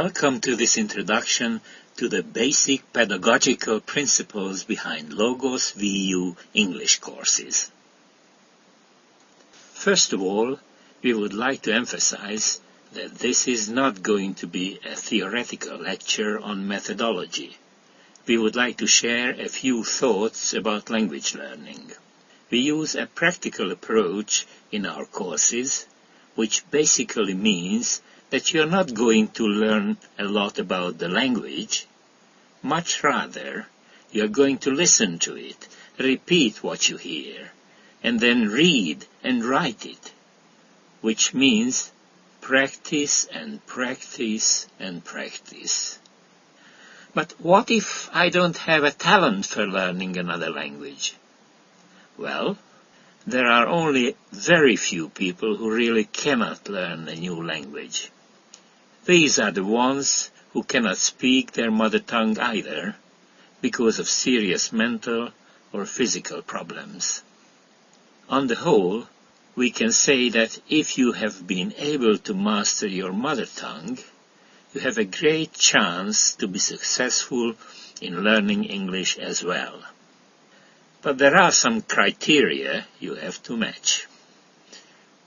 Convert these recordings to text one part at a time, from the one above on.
Welcome to this introduction to the basic pedagogical principles behind Logos VU English courses. First of all, we would like to emphasize that this is not going to be a theoretical lecture on methodology. We would like to share a few thoughts about language learning. We use a practical approach in our courses, which basically means that you are not going to learn a lot about the language. Much rather, you are going to listen to it, repeat what you hear, and then read and write it, which means practice and practice and practice. But what if I don't have a talent for learning another language? Well, there are only very few people who really cannot learn a new language. These are the ones who cannot speak their mother tongue either, because of serious mental or physical problems. On the whole, we can say that if you have been able to master your mother tongue, you have a great chance to be successful in learning English as well. But there are some criteria you have to match.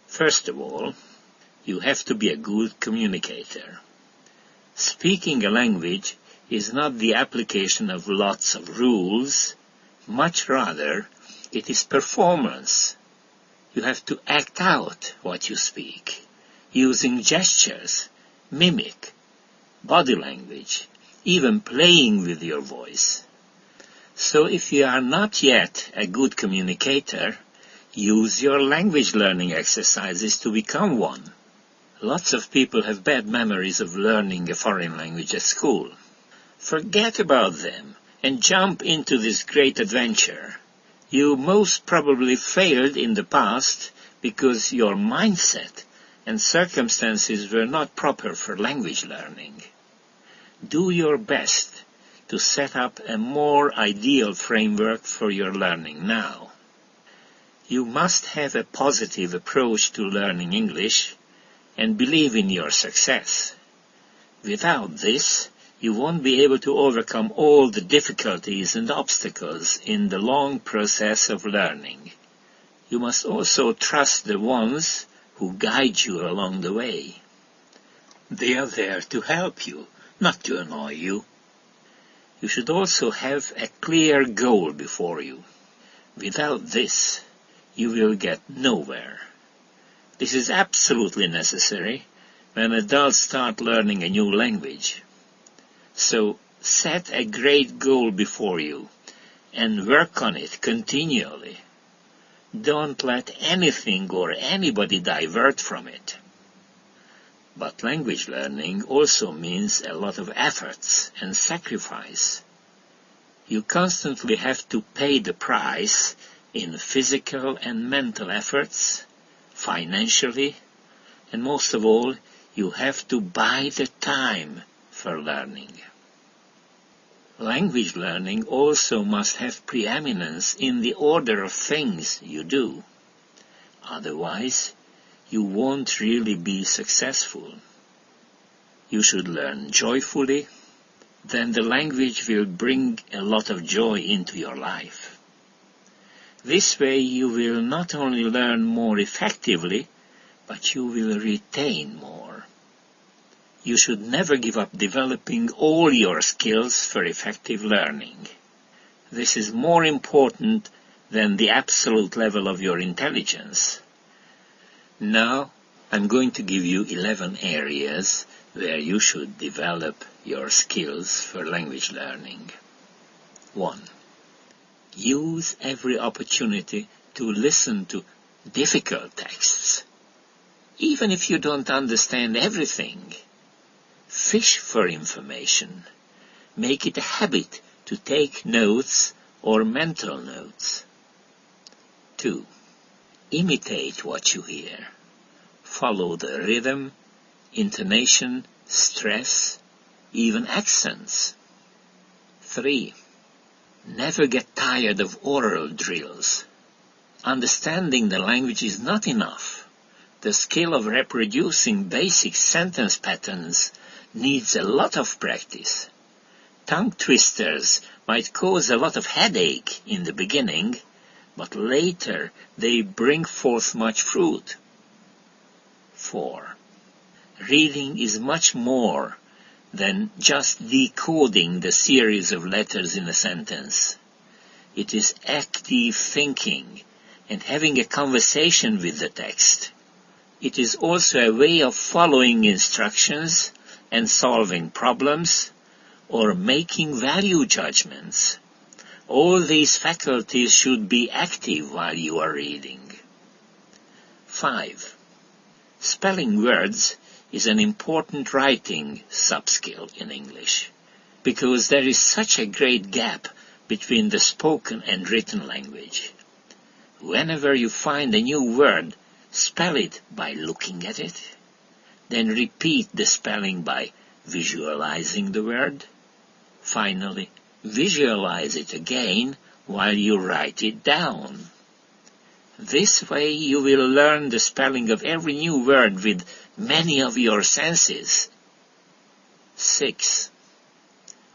First of all, you have to be a good communicator. Speaking a language is not the application of lots of rules, much rather it is performance. You have to act out what you speak, using gestures, mimic, body language, even playing with your voice. So if you are not yet a good communicator, use your language learning exercises to become one. Lots of people have bad memories of learning a foreign language at school. Forget about them and jump into this great adventure. You most probably failed in the past because your mindset and circumstances were not proper for language learning. Do your best to set up a more ideal framework for your learning now. You must have a positive approach to learning English and believe in your success. Without this, you won't be able to overcome all the difficulties and obstacles in the long process of learning. You must also trust the ones who guide you along the way. They are there to help you, not to annoy you. You should also have a clear goal before you. Without this, you will get nowhere. This is absolutely necessary when adults start learning a new language. So set a great goal before you and work on it continually. Don't let anything or anybody divert from it. But language learning also means a lot of efforts and sacrifice. You constantly have to pay the price in physical and mental efforts, financially, and most of all, you have to buy the time for learning. Language learning also must have preeminence in the order of things you do. Otherwise, you won't really be successful. You should learn joyfully, then the language will bring a lot of joy into your life. This way you will not only learn more effectively, but you will retain more. You should never give up developing all your skills for effective learning. This is more important than the absolute level of your intelligence. Now, I'm going to give you 11 areas where you should develop your skills for language learning. 1. Use every opportunity to listen to difficult texts. Even if you don't understand everything, fish for information. Make it a habit to take notes or mental notes. 2. Imitate what you hear. Follow the rhythm, intonation, stress, even accents. 3. Never get tired of oral drills. Understanding the language is not enough. The skill of reproducing basic sentence patterns needs a lot of practice. Tongue twisters might cause a lot of headache in the beginning, but later they bring forth much fruit. 4. Reading is much more than just decoding the series of letters in a sentence. It is active thinking and having a conversation with the text. It is also a way of following instructions and solving problems or making value judgments. All these faculties should be active while you are reading. 5. Spelling words is an important writing sub-skill in English, because there is such a great gap between the spoken and written language. Whenever you find a new word, spell it by looking at it, then repeat the spelling by visualizing the word. Finally, visualize it again while you write it down. This way you will learn the spelling of every new word with many of your senses. 6.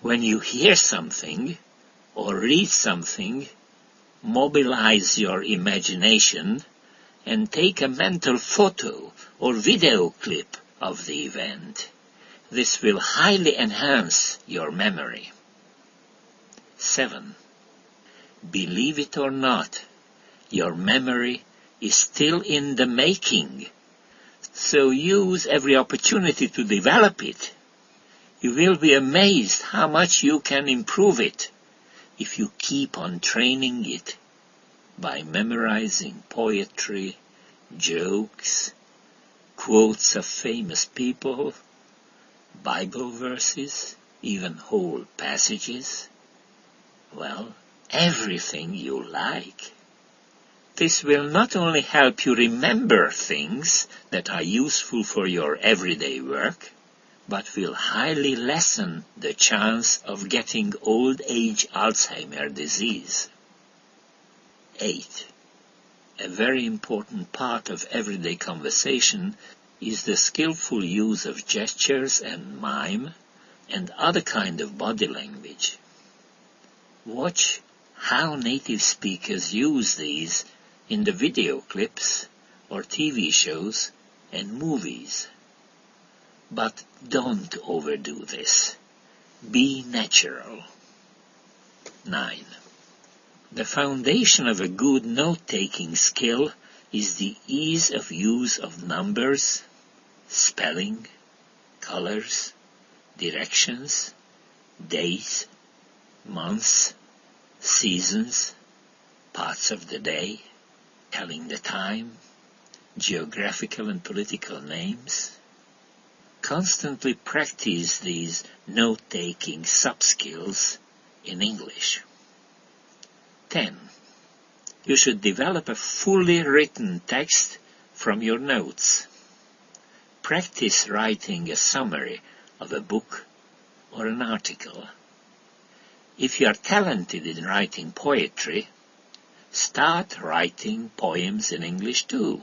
When you hear something or read something, mobilize your imagination and take a mental photo or video clip of the event. This will highly enhance your memory. 7. Believe it or not, your memory is still in the making, so use every opportunity to develop it. You will be amazed how much you can improve it if you keep on training it by memorizing poetry, jokes, quotes of famous people, Bible verses, even whole passages. Well, everything you like. This will not only help you remember things that are useful for your everyday work, but will highly lessen the chance of getting old age Alzheimer's disease. 8. A very important part of everyday conversation is the skillful use of gestures and mime and other kind of body language. Watch how native speakers use these in the video clips or TV shows and movies. But don't overdo this. Be natural. 9. The foundation of a good note-taking skill is the ease of use of numbers, spelling, colors, directions, days, months, seasons, parts of the day, telling the time, geographical and political names. Constantly practice these note-taking sub-skills in English. 10. You should develop a fully written text from your notes. Practice writing a summary of a book or an article. If you are talented in writing poetry, start writing poems in English too.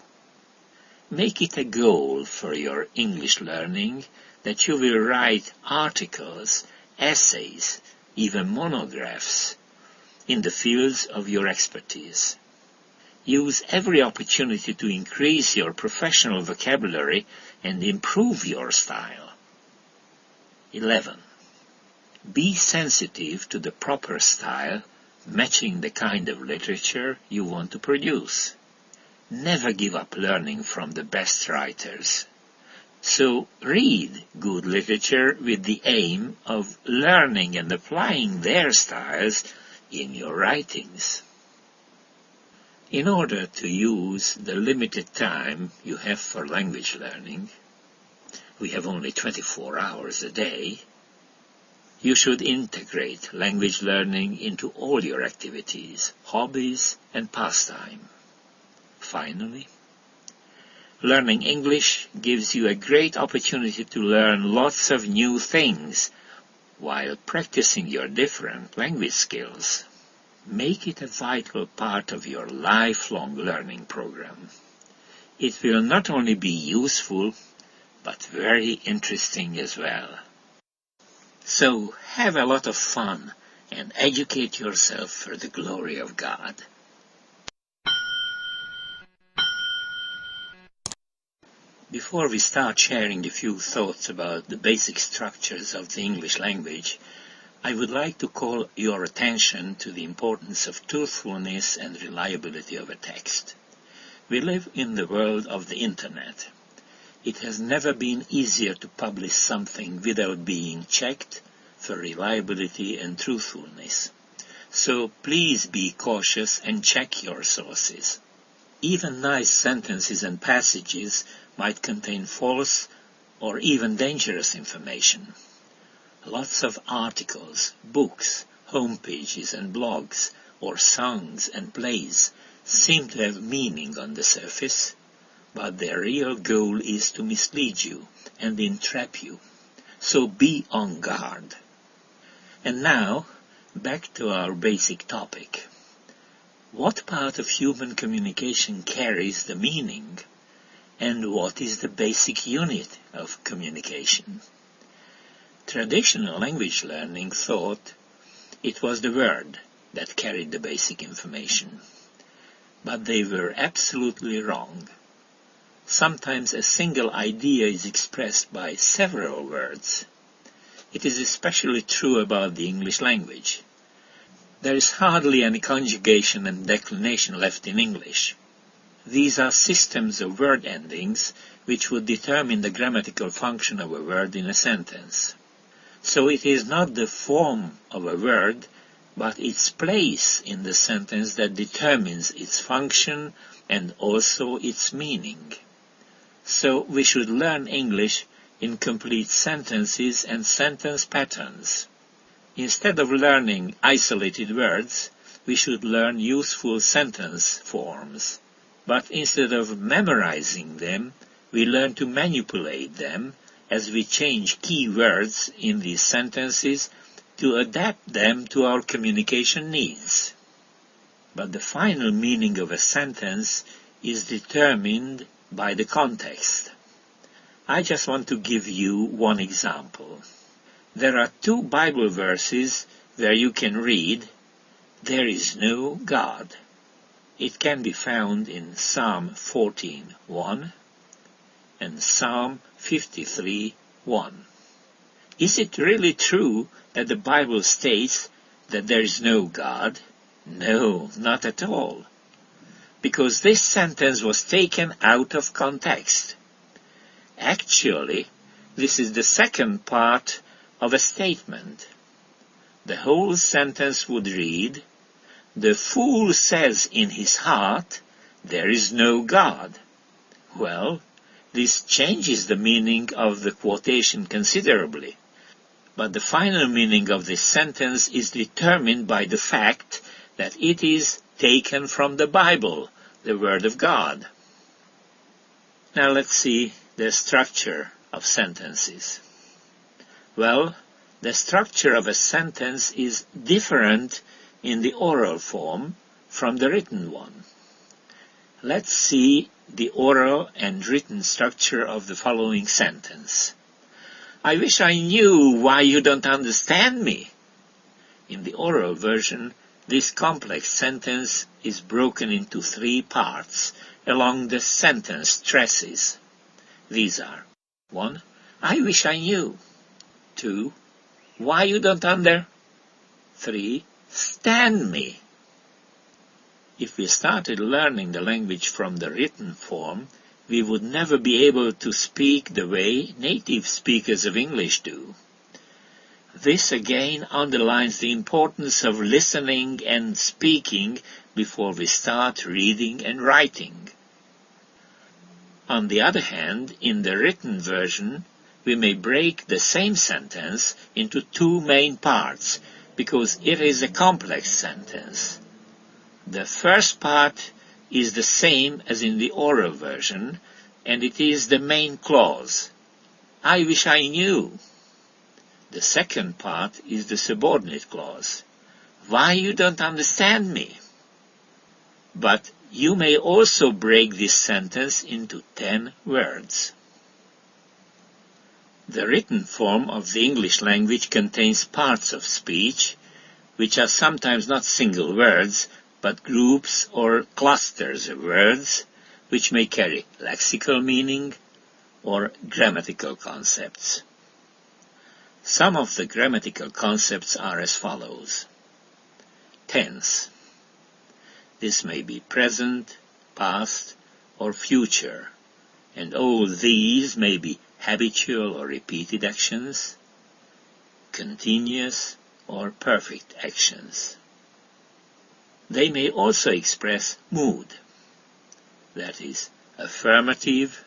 Make it a goal for your English learning that you will write articles, essays, even monographs in the fields of your expertise. Use every opportunity to increase your professional vocabulary and improve your style. 11. Be sensitive to the proper style, matching the kind of literature you want to produce. Never give up learning from the best writers. So read good literature with the aim of learning and applying their styles in your writings. In order to use the limited time you have for language learning, we have only 24 hours a day, you should integrate language learning into all your activities, hobbies, and pastime. Finally, learning English gives you a great opportunity to learn lots of new things while practicing your different language skills. Make it a vital part of your lifelong learning program. It will not only be useful, but very interesting as well. So have a lot of fun and educate yourself for the glory of God. Before we start sharing a few thoughts about the basic structures of the English language, I would like to call your attention to the importance of truthfulness and reliability of a text. We live in the world of the Internet. It has never been easier to publish something without being checked for reliability and truthfulness. So please be cautious and check your sources. Even nice sentences and passages might contain false or even dangerous information. Lots of articles, books, homepages and blogs, or songs and plays seem to have meaning on the surface, but their real goal is to mislead you and entrap you. So be on guard. And now, back to our basic topic. What part of human communication carries the meaning? And what is the basic unit of communication? Traditional language learning thought it was the word that carried the basic information. But they were absolutely wrong. Sometimes a single idea is expressed by several words. It is especially true about the English language. There is hardly any conjugation and declination left in English. These are systems of word endings which would determine the grammatical function of a word in a sentence. So it is not the form of a word, but its place in the sentence that determines its function and also its meaning. So we should learn English in complete sentences and sentence patterns. Instead of learning isolated words, we should learn useful sentence forms. But instead of memorizing them, we learn to manipulate them as we change key words in these sentences to adapt them to our communication needs. But the final meaning of a sentence is determined by the context. I just want to give you one example. There are 2 Bible verses where you can read, "There is no God." It can be found in Psalm 14:1 and Psalm 53:1. Is it really true that the Bible states that there is no God? No, not at all. Because this sentence was taken out of context. Actually, this is the second part of a statement. The whole sentence would read, "The fool says in his heart, there is no God." Well, this changes the meaning of the quotation considerably. But the final meaning of this sentence is determined by the fact that it is taken from the Bible, the Word of God. Now let's see the structure of sentences. Well, the structure of a sentence is different in the oral form from the written one. Let's see the oral and written structure of the following sentence. "I wish I knew why you don't understand me." In the oral version, this complex sentence is broken into 3 parts along the sentence stresses. These are 1. I wish I knew. 2. Why you don't 3. Stand me. If we started learning the language from the written form, we would never be able to speak the way native speakers of English do. This again underlines the importance of listening and speaking before we start reading and writing. On the other hand, in the written version, we may break the same sentence into 2 main parts, because it is a complex sentence. The first part is the same as in the oral version, and it is the main clause. I wish I knew. The second part is the subordinate clause. Why you don't understand me? But you may also break this sentence into 10 words. The written form of the English language contains parts of speech, which are sometimes not single words, but groups or clusters of words, which may carry lexical meaning or grammatical concepts. Some of the grammatical concepts are as follows. Tense. This may be present, past, or future, and all these may be habitual or repeated actions, continuous or perfect actions. They may also express mood, that is, affirmative,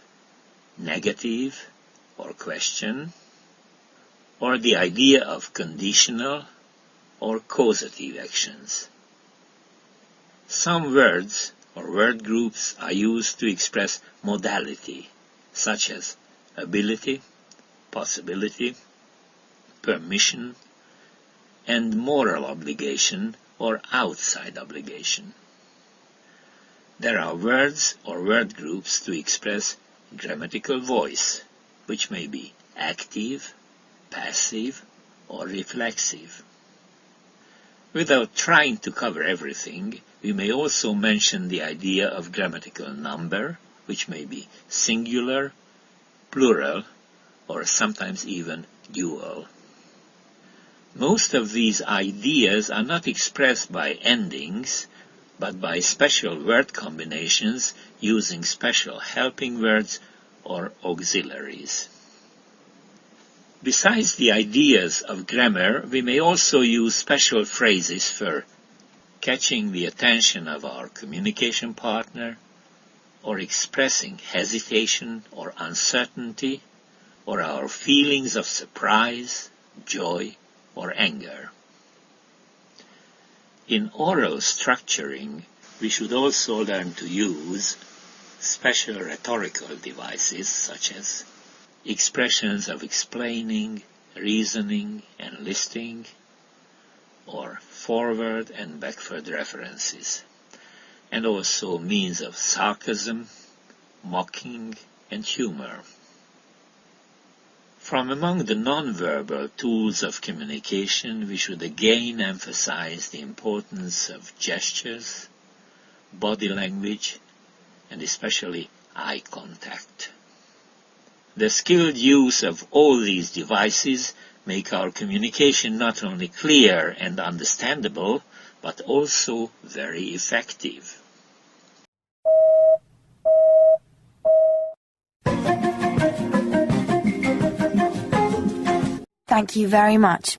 negative, or question, or the idea of conditional or causative actions. Some words or word groups are used to express modality, such as ability, possibility, permission, and moral obligation or outside obligation. There are words or word groups to express grammatical voice, which may be active, passive, or reflexive. Without trying to cover everything, we may also mention the idea of grammatical number, which may be singular, plural, or sometimes even dual. Most of these ideas are not expressed by endings, but by special word combinations using special helping words or auxiliaries. Besides the ideas of grammar, we may also use special phrases for catching the attention of our communication partner, or expressing hesitation or uncertainty, or our feelings of surprise, joy, or anger. In oral structuring, we should also learn to use special rhetorical devices such as expressions of explaining, reasoning, and listing, or forward and backward references, and also means of sarcasm, mocking, and humor. From among the non-verbal tools of communication, we should again emphasize the importance of gestures, body language, and especially eye contact. The skilled use of all these devices make our communication not only clear and understandable, but also very effective. Thank you very much.